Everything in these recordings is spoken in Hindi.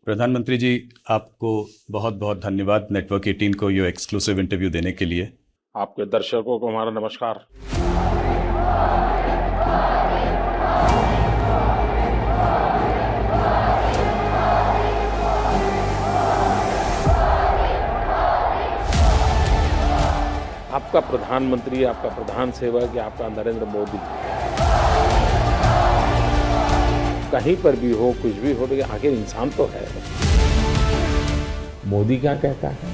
प्रधानमंत्री जी, आपको बहुत बहुत धन्यवाद नेटवर्क 18 को ये एक्सक्लूसिव इंटरव्यू देने के लिए। आपके दर्शकों को हमारा नमस्कार। आपका प्रधानमंत्री, आपका प्रधान सेवक या आपका नरेंद्र मोदी कहीं पर भी हो, कुछ भी हो, लेकिन आखिर इंसान तो है। मोदी क्या कहता है?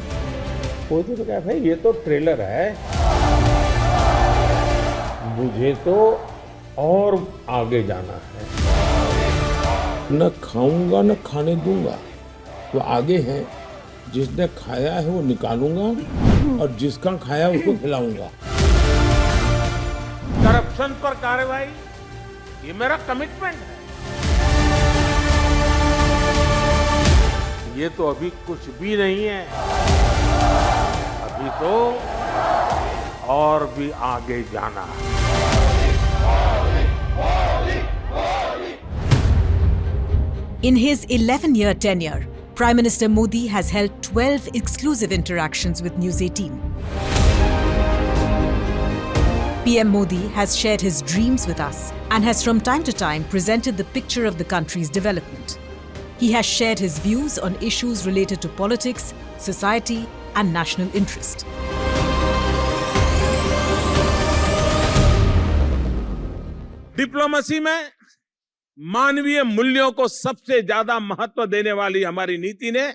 मोदी तो कहता है भाई ये तो ट्रेलर है, मुझे तो और आगे जाना है। न खाऊंगा न खाने दूंगा, तो आगे है। जिसने खाया है वो निकालूंगा और जिसका खाया उसको खिलाऊंगा। करप्शन पर कार्रवाई, ये मेरा कमिटमेंट है। ये तो अभी कुछ भी नहीं है, अभी तो और भी आगे जाना है। In his 11-year tenure, Prime Minister Modi has held 12 exclusive interactions with News 18. PM Modi has shared his dreams with us and has from time to time presented the picture of the country's development. He has shared his views on issues related to politics, society, and national interest. Diplomacy में मानवीय मूल्यों को सबसे ज्यादा महत्व देने वाली हमारी नीति ने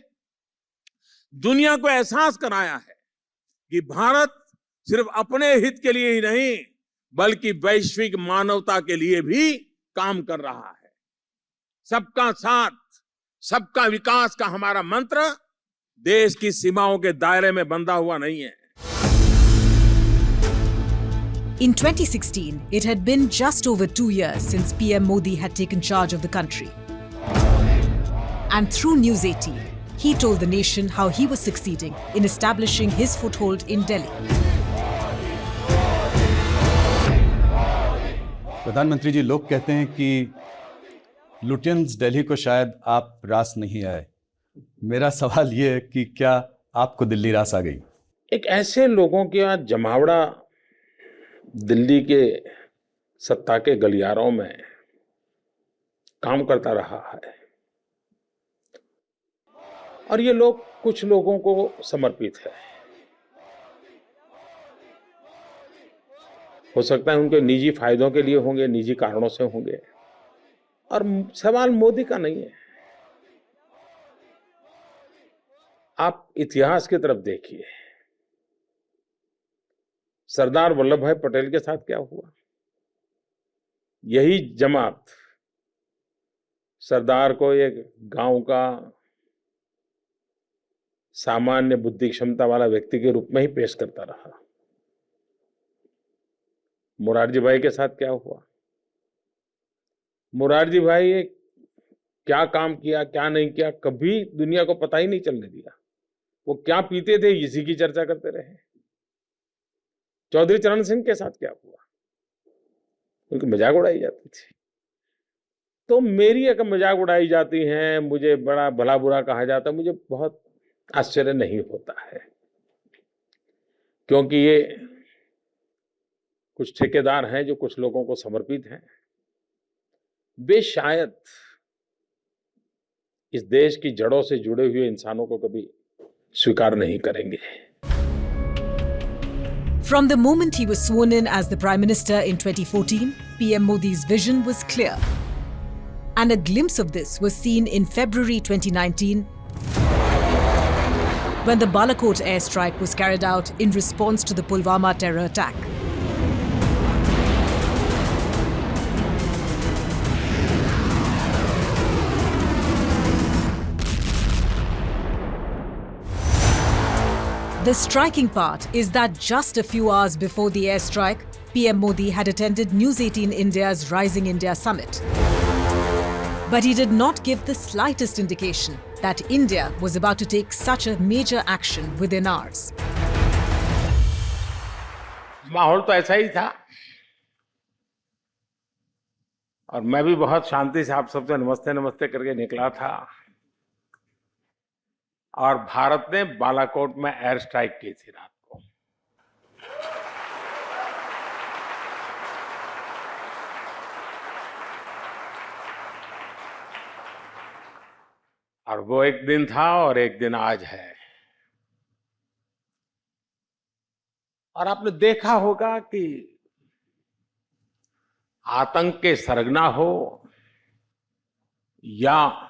दुनिया को एहसास कराया है कि भारत सिर्फ अपने हित के लिए ही नहीं, बल्कि वैश्विक मानवता के लिए भी काम कर रहा है। सबका साथ, सबका विकास का हमारा मंत्र देश की सीमाओं के दायरे में बंधा हुआ नहीं है। In 2016, it had been just over 2 years since PM Modi had taken charge of the country. And through News 18, he told the nation how he was succeeding in establishing his foothold in Delhi. प्रधानमंत्री जी, लोग कहते हैं कि लुटियंस दिल्ली को शायद आप रास नहीं आए। मेरा सवाल ये है कि क्या आपको दिल्ली रास आ गई? एक ऐसे लोगों के यहाँ जमावड़ा दिल्ली के सत्ता के गलियारों में काम करता रहा है और ये लोग कुछ लोगों को समर्पित है। हो सकता है उनके निजी फायदों के लिए होंगे, निजी कारणों से होंगे, और सवाल मोदी का नहीं है। आप इतिहास की तरफ देखिए, सरदार वल्लभ भाई पटेल के साथ क्या हुआ? यही जमात सरदार को एक गांव का सामान्य बुद्धि क्षमता वाला व्यक्ति के रूप में ही पेश करता रहा। मोरारजी भाई के साथ क्या हुआ? मोरारजी भाई क्या काम किया, क्या नहीं किया, कभी दुनिया को पता ही नहीं चलने दिया। वो क्या पीते थे, इसी की चर्चा करते रहे। चौधरी चरण सिंह के साथ क्या हुआ? उनकी मजाक उड़ाई जाती थी। तो मेरी एक मजाक उड़ाई जाती है, मुझे बड़ा भला बुरा कहा जाता है, मुझे बहुत आश्चर्य नहीं होता है, क्योंकि ये कुछ ठेकेदार हैं जो कुछ लोगों को समर्पित हैं। वे शायद इस देश की जड़ों से जुड़े हुए इंसानों को कभी स्वीकार नहीं करेंगे। From the moment he was sworn in as the Prime Minister in 2014, PM Modi's vision was clear. And a glimpse of this was seen in February 2019 when the Balakot airstrike was carried out in response to the Pulwama terror attack. The striking part is that just a few hours before the airstrike, PM Modi had attended News 18 India's Rising India Summit. But he did not give the slightest indication that India was about to take such a major action within hours. माहौल तो ऐसा ही था और मैं भी बहुत शांति से आप सबसे नमस्ते नमस्ते करके निकला था। और भारत ने बालाकोट में एयर स्ट्राइक की थी रात को। और वो एक दिन था और एक दिन आज है। और आपने देखा होगा कि आतंक के सरगना हो या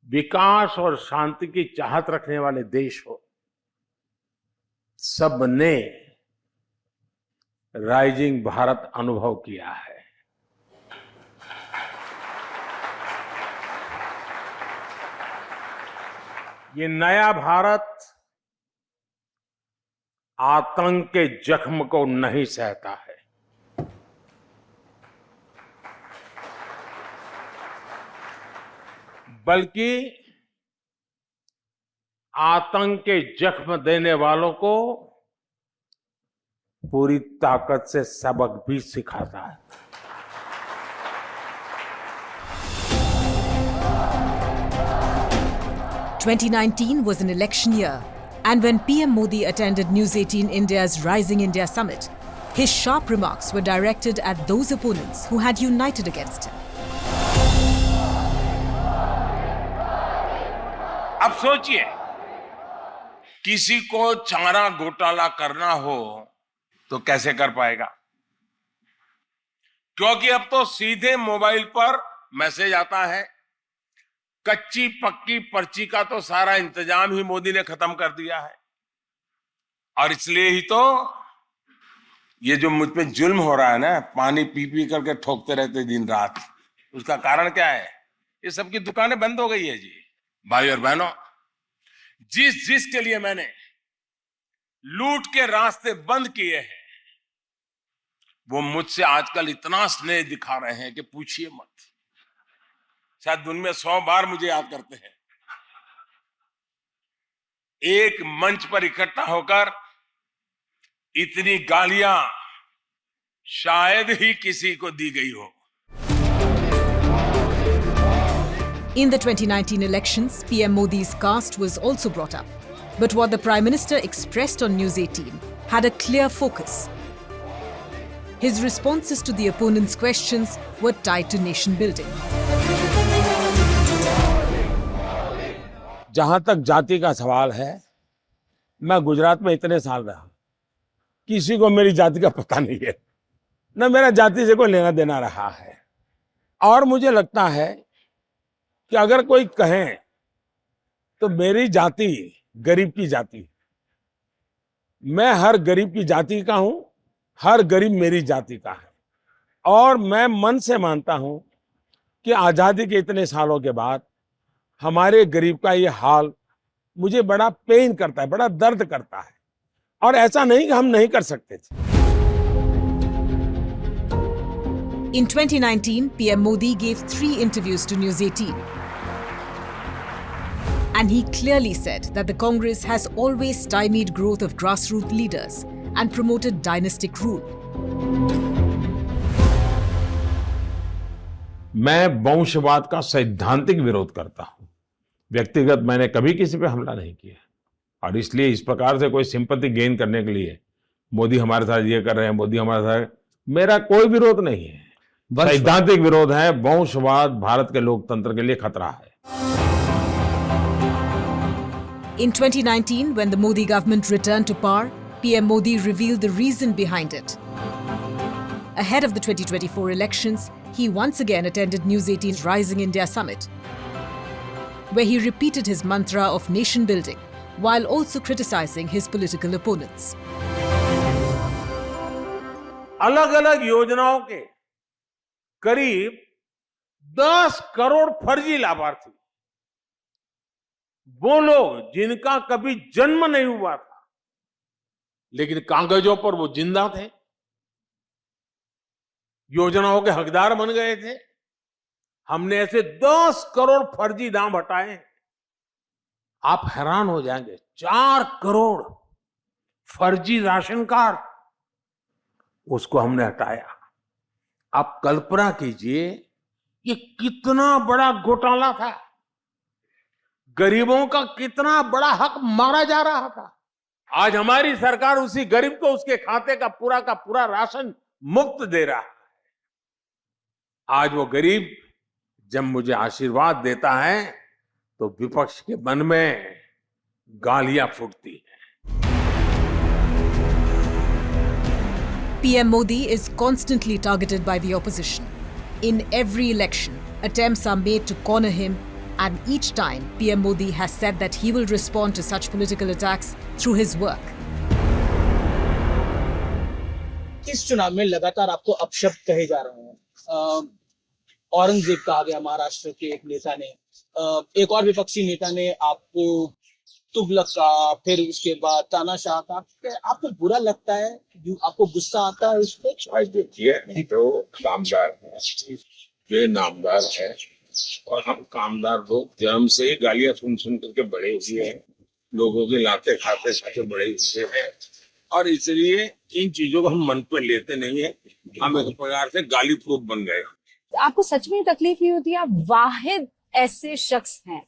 विकास और शांति की चाहत रखने वाले देश हो, सब ने राइजिंग भारत अनुभव किया है। ये नया भारत आतंक के जख्म को नहीं सहता है। बल्कि आतंक के जख्म देने वालों को पूरी ताकत से सबक भी सिखाता है। "2019 was an election year, and when PM Modi attended News 18 India's Rising India Summit, his sharp remarks were directed at those opponents who had united against him. अब सोचिए, किसी को चारा घोटाला करना हो तो कैसे कर पाएगा? क्योंकि अब तो सीधे मोबाइल पर मैसेज आता है। कच्ची पक्की पर्ची का तो सारा इंतजाम ही मोदी ने खत्म कर दिया है। और इसलिए ही तो ये जो मुझ पे जुल्म हो रहा है ना, पानी पी पी करके ठोकते रहते दिन रात, उसका कारण क्या है? ये सबकी दुकानें बंद हो गई है जी। भाई और बहनों, जिसके लिए मैंने लूट के रास्ते बंद किए हैं, वो मुझसे आजकल इतना स्नेह दिखा रहे हैं कि पूछिए मत। शायद दिन में 100 बार मुझे याद करते हैं। एक मंच पर इकट्ठा होकर इतनी गालियां शायद ही किसी को दी गई हो। In the 2019 elections, PM Modi's caste was also brought up. But what the Prime Minister expressed on News 18 had a clear focus. His responses to the opponents' questions were tied to nation building. जहां तक जाति का सवाल है, मैं गुजरात में इतने साल रहा, किसी को मेरी जाति का पता नहीं है, न मेरा जाति से कोई लेना देना रहा है। और मुझे लगता है कि अगर कोई कहे तो मेरी जाति गरीब की जाति है। मैं हर गरीब की जाति का हूं, हर गरीब मेरी जाति का है। और मैं मन से मानता हूं कि आजादी के इतने सालों के बाद हमारे गरीब का ये हाल मुझे बड़ा पेन करता है, बड़ा दर्द करता है। और ऐसा नहीं कि हम नहीं कर सकते थे। In 2019, PM Modi gave 3 interviews to News 18. And he clearly said that the Congress has always stymied growth of grassroots leaders and promoted dynastic rule. मैं वंशवाद का सैद्धांतिक विरोध करता हूं। व्यक्तिगत मैंने कभी किसी पे हमला नहीं किया, और इसलिए इस प्रकार से कोई सिंपैथी गेन करने के लिए मोदी हमारे साथ ये कर रहे हैं, मोदी हमारे साथ, मेरा कोई विरोध नहीं है। सैद्धांतिक विरोध है। वंशवाद भारत के लोकतंत्र के लिए खतरा है। In 2019, when the Modi government returned to power, PM Modi revealed the reason behind it. Ahead of the 2024 elections, he once again attended News 18's Rising India Summit, where he repeated his mantra of nation building while also criticizing his political opponents. अलग-अलग योजनाओं के करीब 10 करोड़ फर्जी लाभार्थी, वो लोग जिनका कभी जन्म नहीं हुआ था, लेकिन कागजों पर वो जिंदा थे, योजनाओं के हकदार बन गए थे। हमने ऐसे 10 करोड़ फर्जी नाम हटाए। आप हैरान हो जाएंगे, 4 करोड़ फर्जी राशन कार्ड, उसको हमने हटाया। आप कल्पना कीजिए ये कितना बड़ा घोटाला था। गरीबों का कितना बड़ा हक मारा जा रहा था। आज हमारी सरकार उसी गरीब को उसके खाते का पूरा राशन मुफ्त दे रहा है। आज वो गरीब जब मुझे आशीर्वाद देता है तो विपक्ष के मन में गालियां फूटती हैं। PM Modi is constantly targeted by the opposition. In every election, attempts are made to corner him, and each time PM Modi has said that he will respond to such political attacks through his work. इस चुनाव में लगातार आपको अपशब्द कहे जा रहे हैं। औरंगजेब कहा गया महाराष्ट्र के एक नेता ने, एक और विपक्षी नेता ने आपको तुगलक कहा, फिर उसके बाद तानाशाह कहा। आपको बुरा लगता है, आपको गुस्सा आता है उस पर? आज देखिए, तो कामदार है, ये नामदार है, और हम कामदार लोग जन्म से ही गालियां सुन करके बड़े हुए हैं, लोगों के लाते खाते खाते बड़े हुए हैं, और इसलिए इन चीजों को हम मन पे लेते नहीं है। हम एक प्रकार से गाली प्रूफ बन गए। आपको सच में तकलीफ नहीं होती? आप वाहिद ऐसे शख्स हैं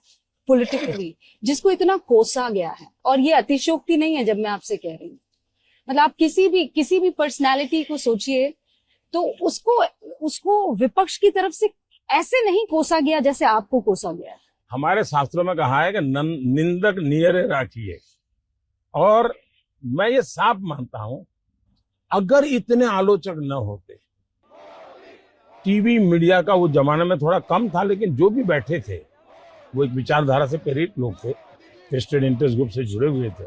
पॉलिटिकली जिसको इतना कोसा गया है, और ये अतिशयोक्ति नहीं है जब मैं आपसे कह रही हूँ। मतलब आप किसी भी पर्सनालिटी को सोचिए तो उसको विपक्ष की तरफ से ऐसे नहीं कोसा गया जैसे आपको कोसा गया है। हमारे शास्त्रों में कहा है कि निंदक नियरे राखिए, और मैं ये साफ मानता हूं, अगर इतने आलोचक न होते, टीवी मीडिया का वो जमाने में थोड़ा कम था, लेकिन जो भी बैठे थे वो एक विचारधारा से प्रेरित लोग थे, वेस्टेड इंटरेस्ट ग्रुप से जुड़े हुए थे,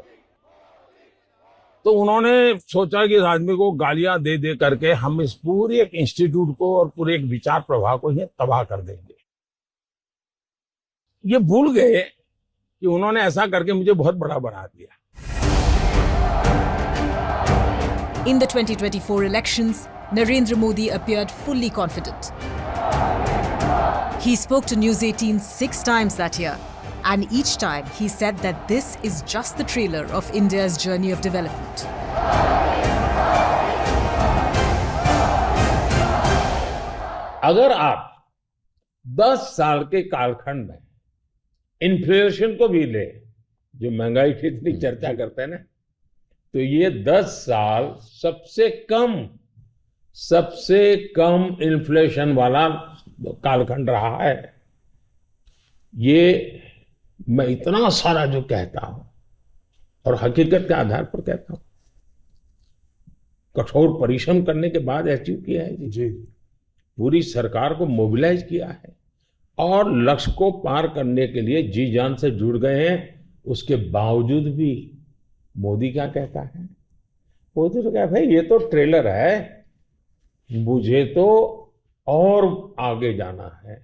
तो उन्होंने सोचा कि इस आदमी को गालियां दे दे करके हम इस पूरे एक इंस्टीट्यूट को और पूरे एक विचार प्रवाह को ही तबाह कर देंगे। ये भूल गए कि उन्होंने ऐसा करके मुझे बहुत बड़ा बना दिया। In the 2024 elections, Narendra Modi appeared fully confident. He spoke to News 18 6 times that year, and each time he said that this is just the trailer of India's journey of development. अगर आप 10 साल के कालखंड में इन्फ्लेशन को भी ले, जो महंगाई की इतनी चर्चा करते हैं ना, तो ये 10 साल सबसे कम इन्फ्लेशन वाला कालखंड रहा है। ये मैं इतना सारा जो कहता हूं और हकीकत के आधार पर कहता हूं, कठोर परिश्रम करने के बाद अचीव किया है जी। पूरी सरकार को मोबिलाइज किया है और लक्ष्य को पार करने के लिए जी जान से जुड़ गए हैं। उसके बावजूद भी मोदी क्या कहता है? मोदी तो कहता है ये तो ट्रेलर है, मुझे तो और आगे जाना है।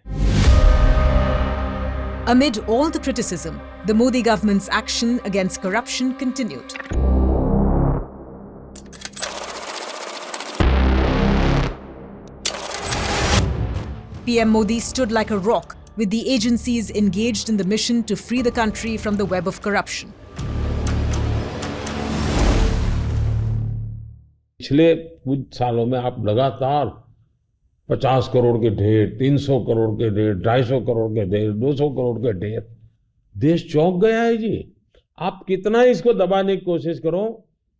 Amid all the criticism, the Modi government's action against corruption continued. PM Modi stood like a rock with the agencies engaged in the mission to free the country from the web of corruption. पिछले कुछ सालों में आप लगातार 50 करोड़ के ढेर, 300 करोड़ के ढेर, 250 करोड़ के ढेर, 200 करोड़ के ढेर, देश चौंक गया है जी। आप कितना इसको दबाने की कोशिश करो,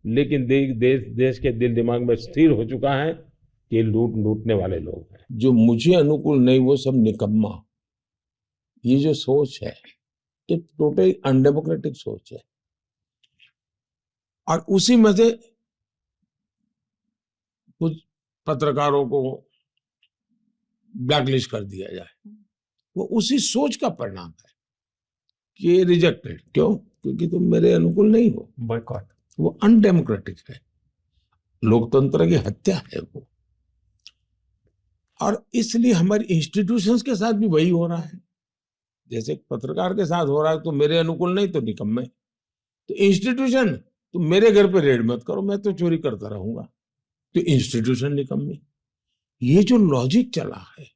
लेकिन देश के दिल दिमाग में स्थिर हो चुका है कि लूटने वाले लोग हैं। जो मुझे अनुकूल नहीं वो सब निकम्मा। ये जो सोच है ये टोटल अनडेमोक्रेटिक सोच है, और उसी में से कुछ पत्रकारों को ब्लैकलिस्ट कर दिया जाए, वो उसी सोच का परिणाम है कि रिजेक्टेड। क्यों? क्योंकि तुम मेरे अनुकूल नहीं हो। बॉयकॉट। वो अनडेमोक्रेटिक है, लोकतंत्र की हत्या है वो। और इसलिए हमारी इंस्टीट्यूशंस के साथ भी वही हो रहा है। जैसे पत्रकार के साथ हो रहा है, तो मेरे अनुकूल नहीं तो निकम्मे। तो इंस्टीट्यूशन, तुम मेरे घर पे रेड मत करो, मैं तो चोरी करता रहूंगा, तो इंस्टीट्यूशन निकम्मी। ये जो लॉजिक चला है,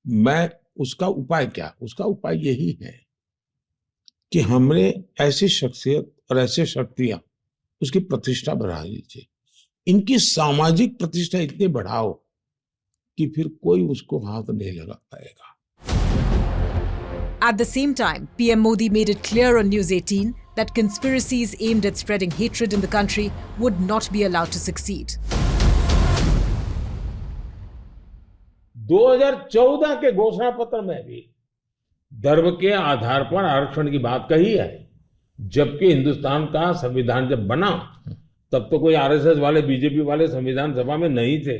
मैं उसका उपाय क्या? उसका उपाय यही है कि हमने ऐसी शख्सियत और ऐसे शक्तियां, उसकी प्रतिष्ठा बढ़ा दीजिए। इनकी सामाजिक प्रतिष्ठा इतनी बढ़ाओ कि फिर कोई उसको हाथ नहीं लगा पाएगा। At the same time, PM Modi made it clear on News 18 that conspiracies aimed at spreading hatred in the country would not be allowed to succeed. 2014 के घोषणा पत्र में भी धर्म के आधार पर आरक्षण की बात कही है, जबकि हिंदुस्तान का संविधान जब बना तब तो कोई आरएसएस वाले, बीजेपी वाले संविधान सभा में नहीं थे।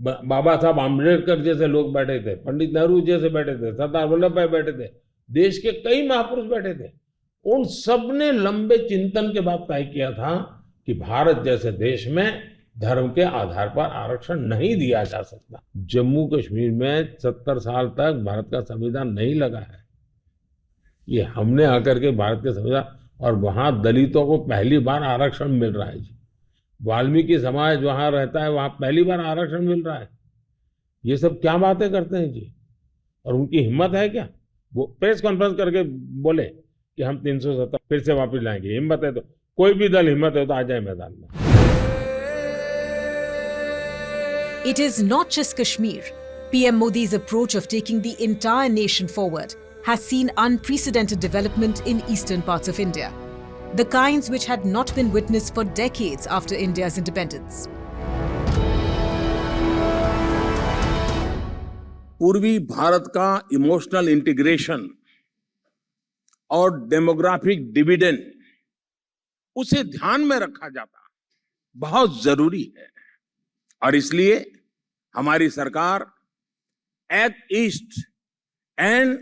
बाबा साहब आम्बेडकर जैसे लोग बैठे थे, पंडित नेहरू जैसे बैठे थे, सरदार वल्लभ भाई बैठे थे, देश के कई महापुरुष बैठे थे। उन सब ने लंबे चिंतन के बाद तय किया था कि भारत जैसे देश में धर्म के आधार पर आरक्षण नहीं दिया जा सकता। जम्मू कश्मीर में 70 साल तक भारत का संविधान नहीं लगा है। ये हमने आकर के भारत के संविधान, और वहां दलितों को पहली बार आरक्षण मिल रहा है जी। वाल्मीकि समाज वहां रहता है, वहां पहली बार आरक्षण मिल रहा है। ये सब क्या बातें करते हैं जी। और उनकी हिम्मत है क्या? वो प्रेस कॉन्फ्रेंस करके बोले कि हम 370 फिर से वापस लाएंगे। हिम्मत है तो कोई भी दल हिम्मत है तो आ जाए मैदान में। It is not just Kashmir. PM Modi's approach of taking the entire nation forward has seen unprecedented development in eastern parts of India, the kinds which had not been witnessed for decades after India's independence. पूर्वी भारत का इमोशनल इंटीग्रेशन और डेमोग्राफिक डिविडेंड, उसे ध्यान में रखा जाता बहुत जरूरी है। और इसलिए हमारी सरकार act east and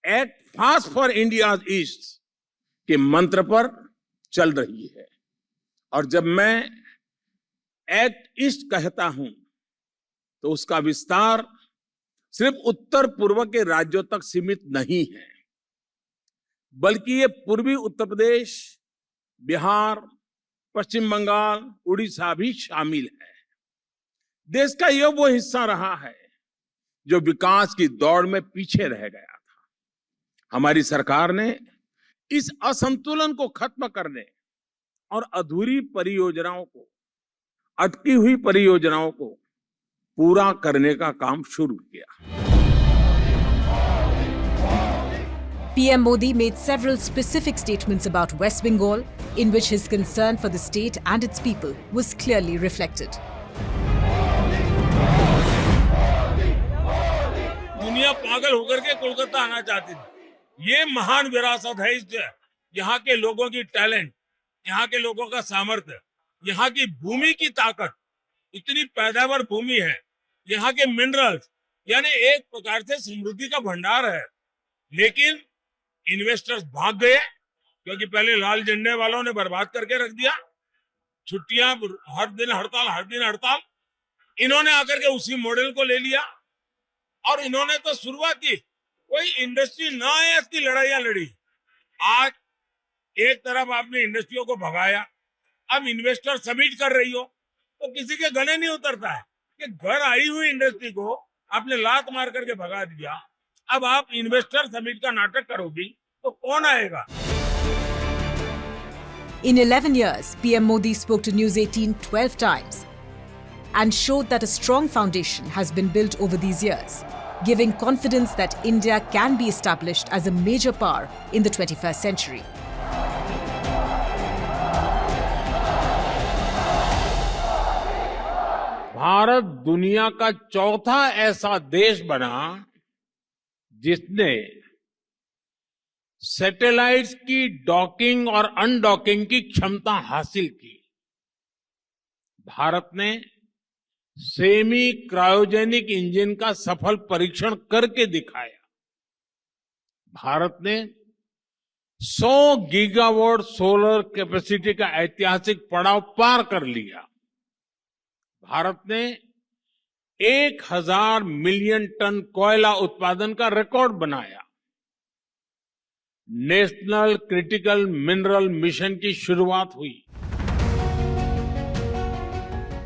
act fast for India east के मंत्र पर चल रही है। और जब मैं एक्ट ईस्ट कहता हूं तो उसका विस्तार सिर्फ उत्तर पूर्व के राज्यों तक सीमित नहीं है, बल्कि ये पूर्वी उत्तर प्रदेश, बिहार, पश्चिम बंगाल, उड़ीसा भी शामिल है। देश का यह वो हिस्सा रहा है जो विकास की दौड़ में पीछे रह गया था। हमारी सरकार ने इस असंतुलन को खत्म करने और अधूरी परियोजनाओं को, अटकी हुई परियोजनाओं को पूरा करने का काम शुरू किया। PM Modi made several specific statements about West Bengal, in which his concern for the state and its people was clearly reflected. दुनिया पागल होकर के कोलकाता आना चाहती थी। ये महान विरासत है इस यहाँ के लोगों की टैलेंट, यहाँ के लोगों का सामर्थ्य, यहाँ की भूमि की ताकत, इतनी पैदावार भूमि है, यहाँ के मिनरल्स, यानी एक प्रकार से समृद्धि का भंडार है। लेकिन इन्वेस्टर्स भाग गए क्योंकि पहले लाल झंडे वालों ने बर्बाद करके रख दिया। छुट्टियां, हर दिन हड़ताल। इन्होंने आकर के उसी मॉडल को ले लिया और इन्होंने तो शुरुआत की, कोई इंडस्ट्री ना आए इसकी लड़ाइयां लड़ी। आज एक तरफ आपने इंडस्ट्रियों को भगाया, अब इन्वेस्टर समिट कर रही हो तो किसी के गले नहीं उतरता है कि घर आई हुई इंडस्ट्री को आपने लात मार करके भगा दिया। अब आप इन्वेस्टर समिट का नाटक करोगी तो कौन आएगा? In 11 years, PM Modi spoke to News 18 12 times and showed that a strong foundation has been built over these years, giving confidence that India can be established as a major power in the 21st century. Bharat दुनिया का चौथा ऐसा देश बना जिसने सैटेलाइट्स की डॉकिंग और अनडॉकिंग की क्षमता हासिल की। भारत ने सेमी क्रायोजेनिक इंजन का सफल परीक्षण करके दिखाया। भारत ने 100 गीगावाट सोलर कैपेसिटी का ऐतिहासिक पड़ाव पार कर लिया। भारत ने 1000 मिलियन टन कोयला उत्पादन का रिकॉर्ड बनाया। नेशनल क्रिटिकल मिनरल मिशन की शुरुआत हुई।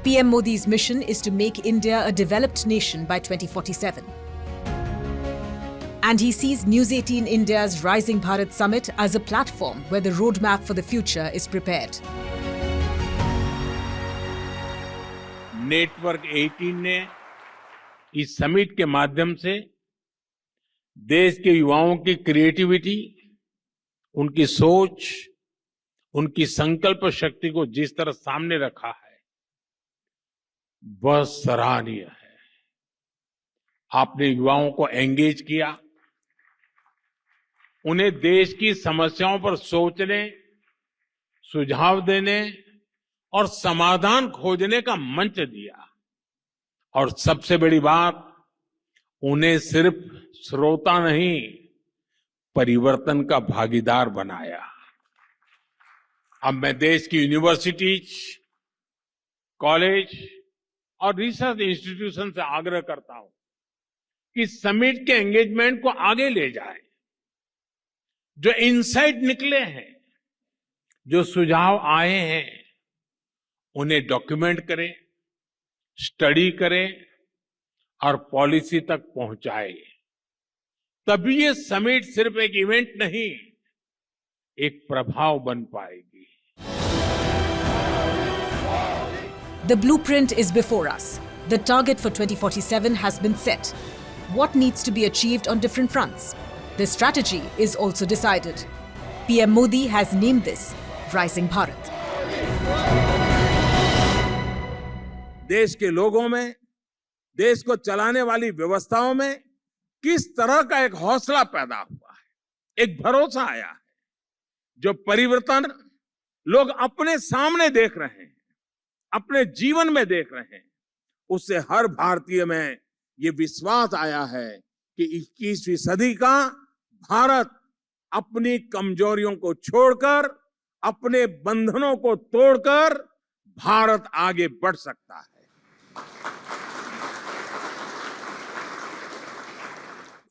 PM Modi's mission is to make India a developed nation by 2047. And he sees News 18 India's Rising Bharat Summit as a platform where the roadmap for the future is prepared. Network 18 ने इस समिट के माध्यम से देश के युवाओं की क्रिएटिविटी, उनकी सोच, उनकी संकल्प शक्ति को जिस तरह सामने रखा है, वह सराहनीय है। आपने युवाओं को एंगेज किया, उन्हें देश की समस्याओं पर सोचने, सुझाव देने और समाधान खोजने का मंच दिया। और सबसे बड़ी बात, उन्हें सिर्फ श्रोता नहीं, परिवर्तन का भागीदार बनाया। अब मैं देश की यूनिवर्सिटीज, कॉलेज और रिसर्च इंस्टीट्यूशन से आग्रह करता हूं कि समिट के एंगेजमेंट को आगे ले जाएं। जो इनसाइट निकले हैं, जो सुझाव आए हैं, उन्हें डॉक्यूमेंट करें, स्टडी करें और पॉलिसी तक पहुंचाएं। तभी ये समिट सिर्फ एक इवेंट नहीं, एक प्रभाव बन पाएगी। The blueprint is before us. The target for 2047 has been set. What needs to be achieved on different fronts? The strategy is also decided. PM Modi has named this Rising Bharat. देश के लोगों में, देश को चलाने वाली व्यवस्थाओं में किस तरह का एक हौसला पैदा हुआ है, एक भरोसा आया है। जो परिवर्तन लोग अपने सामने देख रहे हैं, अपने जीवन में देख रहे हैं, उससे हर भारतीय में ये विश्वास आया है कि 21वीं सदी का भारत अपनी कमजोरियों को छोड़कर, अपने बंधनों को तोड़कर भारत आगे बढ़ सकता है।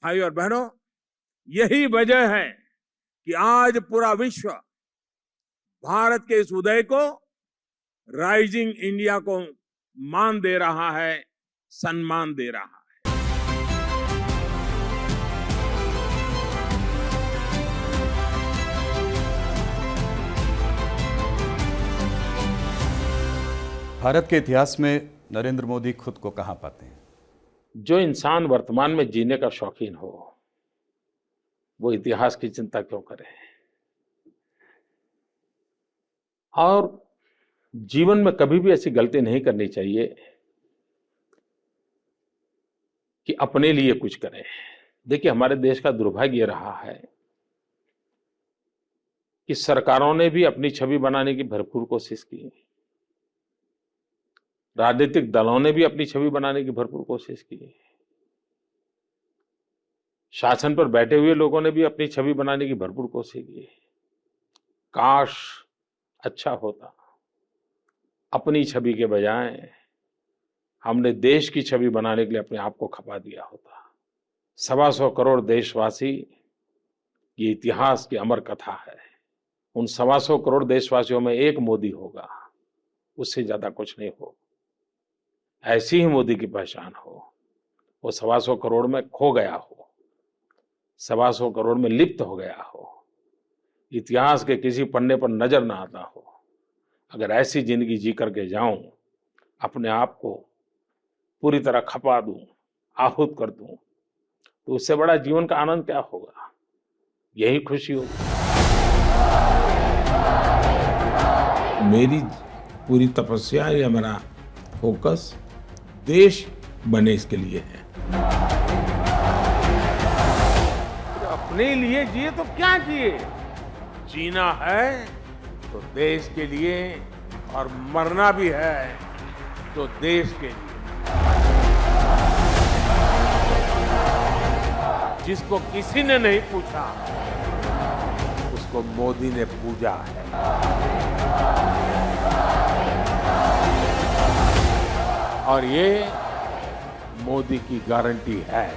भाई और बहनों, यही वजह है कि आज पूरा विश्व भारत के इस उदय को, राइजिंग इंडिया को मान दे रहा है, सम्मान दे रहा है। भारत के इतिहास में नरेंद्र मोदी खुद को कहां पाते हैं? जो इंसान वर्तमान में जीने का शौकीन हो, वो इतिहास की चिंता क्यों करे? और जीवन में कभी भी ऐसी गलती नहीं करनी चाहिए कि अपने लिए कुछ करें। देखिए, हमारे देश का दुर्भाग्य रहा है कि सरकारों ने भी अपनी छवि बनाने की भरपूर कोशिश की, राजनीतिक दलों ने भी अपनी छवि बनाने की भरपूर कोशिश की, शासन पर बैठे हुए लोगों ने भी अपनी छवि बनाने की भरपूर कोशिश की। काश अच्छा होता, अपनी छवि के बजाय हमने देश की छवि बनाने के लिए अपने आप को खपा दिया होता। 125 करोड़ देशवासी, ये इतिहास की अमर कथा है। उन 125 करोड़ देशवासियों में एक मोदी होगा, उससे ज्यादा कुछ नहीं हो। ऐसी ही मोदी की पहचान हो, वो 125 करोड़ में खो गया हो, 125 करोड़ में लिप्त हो गया हो, इतिहास के किसी पन्ने पर नजर ना आता हो। अगर ऐसी जिंदगी जी करके जाऊं, अपने आप को पूरी तरह खपा दूं, आहूत कर दूं, तो उससे बड़ा जीवन का आनंद क्या होगा? यही खुशी होगी। मेरी पूरी तपस्या या मेरा फोकस देश बने इसके लिए है। अपने लिए जिए तो क्या जिए? जीना है तो देश के लिए, और मरना भी है तो देश के लिए। जिसको किसी ने नहीं पूछा, उसको मोदी ने पूजा है। और ये मोदी की गारंटी है।